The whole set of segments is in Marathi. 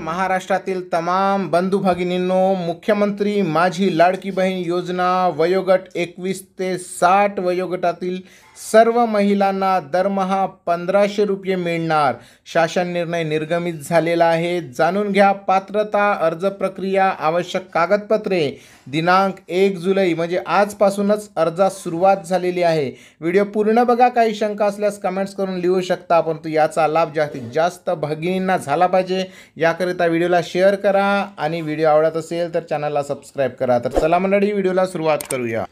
महाराष्ट्रातील तमाम बंधू भगिनींनो, मुख्यमंत्री माझी लाडकी बहीण योजना वयोगट 21 ते 60 वयोगटातील सर्व महिलांना दरमहा 1500 रुपये मिळणार. शासन निर्णय निर्गमित झालेला आहे. जाणून घ्या पात्रता, अर्ज प्रक्रिया, आवश्यक कागदपत्रे. दिनांक 1 जुलै म्हणजे आजपासूनच अर्जास सुरुवात झालेली आहे. व्हिडिओ पूर्ण बघा. काही शंका असल्यास कमेंट्स करून लिहू शकता, परंतु याचा लाभ जास्तीत जास्त भगिनींना झाला पाहिजे याकरिता व्हिडिओला शेअर करा आणि व्हिडिओ आवडत असेल तर चॅनलला सबस्क्राईब करा. तर चला मंडळी, व्हिडिओला सुरुवात करूया.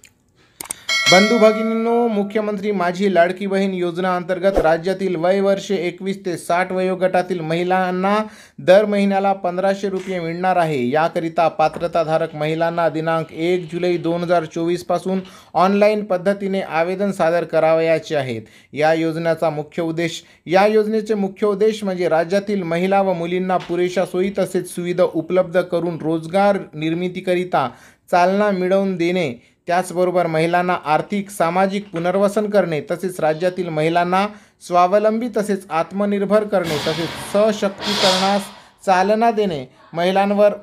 बंधू भगिनींनो, मुख्यमंत्री माझी लाडकी बहीण योजना अंतर्गत राज्यातील वय वर्षे 21 ते 60 वयोगटातील महिलांना दर महिन्याला 1500 रुपये मिळणार आहे. याकरिता पात्रताधारक महिलांना दिनांक 1 जुलै 2024 पासून ऑनलाईन पद्धतीने आवेदन सादर करावयाचे आहेत. या योजनेचे मुख्य उद्देश म्हणजे राज्यातील महिला व मुलींना पुरेशा सोयी तसेच सुविधा उपलब्ध करून रोजगार निर्मितीकरिता चालना मिळवून देणे, त्याचबरोबर महिलांना आर्थिक सामाजिक पुनर्वसन करणे, तसेच राज्यातील महिलांना स्वावलंबी तसेच आत्मनिर्भर करणे, तसेच सशक्तीकरणास चालना देणे, महिलांवर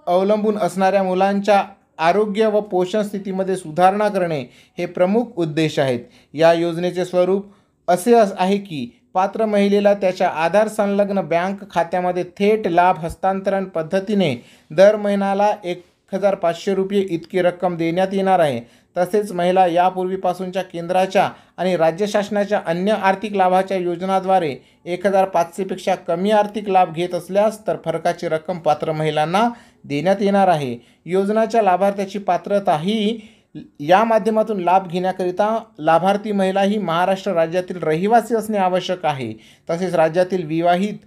अवलंबून असणाऱ्या मुलांच्या आरोग्य व पोषण स्थितीमध्ये सुधारणा करणे हे प्रमुख उद्देश आहेत. या योजनेचे स्वरूप असे आहे की पात्र महिलेला त्याच्या आधार संलग्न बँक खात्यामध्ये थेट लाभ हस्तांतरण पद्धतीने दर महिन्याला 1500 रुपये इतकी रक्कम देण्यात येणार आहे. तसेच महिला यापूर्वीपासूनच्या केंद्राच्या आणि राज्य शासनाच्या अन्य आर्थिक लाभाच्या योजनाद्वारे 1500 पेक्षा कमी आर्थिक लाभ घेत असल्यास तर फरकाची रक्कम पात्र महिलांना देण्यात येणार आहे. योजनाच्या लाभार्थ्याची पात्रता ही या माध्यमातून लाभ घेण्याकरिता लाभार्थी महिला ही महाराष्ट्र राज्यातील रहिवासी असणे आवश्यक आहे. तसेच राज्यातील विवाहित,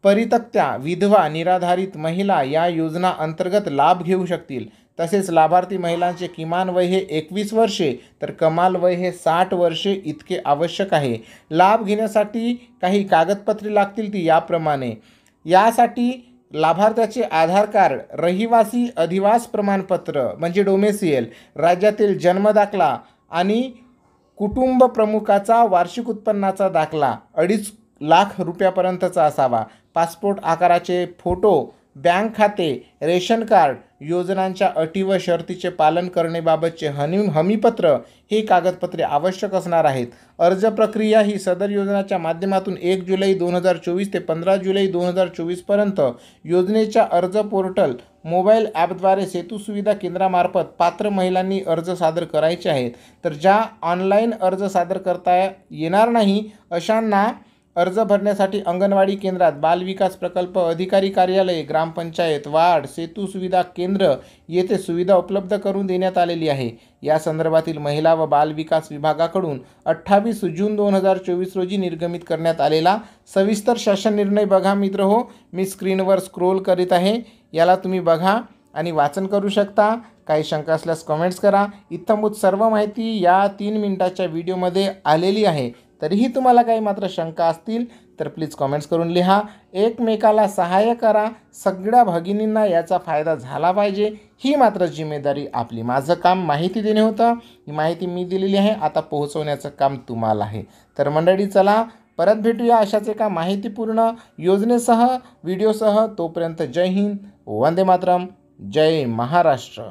परित्यक्त्या, विधवा, निराधारित महिला या योजना अंतर्गत लाभ घेऊ शकतील. तसेच लाभार्थी महिलांचे किमान वय हे 21 वर्षे तर कमाल वय हे 60 वर्षे इतके आवश्यक आहे. लाभ घेण्यासाठी काही कागदपत्रे लागतील ती याप्रमाणे. यासाठी लाभार्थ्याचे आधार कार्ड, रहिवासी अधिवास प्रमाणपत्र म्हणजे डोमेसियल, राज्यातील जन्मदाखला आणि कुटुंब प्रमुखाचा वार्षिक उत्पन्नाचा दाखला 2.5 लाख रुपयापर्यंतचा असावा. पासपोर्ट आकाराचे फोटो, बँक खाते, रेशन कार्ड, योजनांच्या अटी व शर्तीचे पालन करण्याबाबतचे हमीपत्र ही कागदपत्रे आवश्यक असणार आहेत. अर्ज प्रक्रिया ही सदर योजनाच्या माध्यमातून 1 जुलै 2024 ते 15 जुलै 2024 पर्यंत योजनेच्या अर्ज पोर्टल, मोबाईल ॲपद्वारे सेतू सुविधा केंद्रामार्फत पात्र महिलांनी अर्ज सादर करायचे आहेत. तर ज्या ऑनलाईन अर्ज सादर करता येणार नाही अशांना अर्ज भरण्यासाठी अंगणवाडी केंद्रात, बालविकास प्रकल्प अधिकारी कार्यालय, ग्रामपंचायत, वार्ड, सेतू सुविधा केंद्र येथे सुविधा उपलब्ध करून देण्यात आलेली आहे. या संदर्भातील महिला व बालविकास विभागाकडून 28 जून 2024 रोजी निर्गमित करण्यात आलेला सविस्तर शासन निर्णय बघा मित्रहो. मी स्क्रीनवर स्क्रोल करीत आहे, याला तुम्ही बघा आणि वाचन करू शकता. काही शंका असल्यास कमेंट्स करा. इत्थंभूत सर्व माहिती या 3 मिनिटाच्या व्हिडिओमध्ये आलेली आहे. तरीही तुम्हाला काही मात्र शंका असतील तर प्लीज कमेंट्स करून लिहा. एकमेकाला सहाय्य करा. सगळ्या भगिनींना याचा फायदा झाला पाहिजे ही मात्र जिम्मेदारी आपली. माझं काम माहिती देणे होतं. ही माहिती मी दिलेली आहे, आता पोहोचवण्याचं काम तुम्हाला आहे. तर मंडळी चला परत भेटूया अशाच एका माहितीपूर्ण योजनेसह, व्हिडिओसह. तोपर्यंत जय हिंद, वंदे मातरम, जय महाराष्ट्र.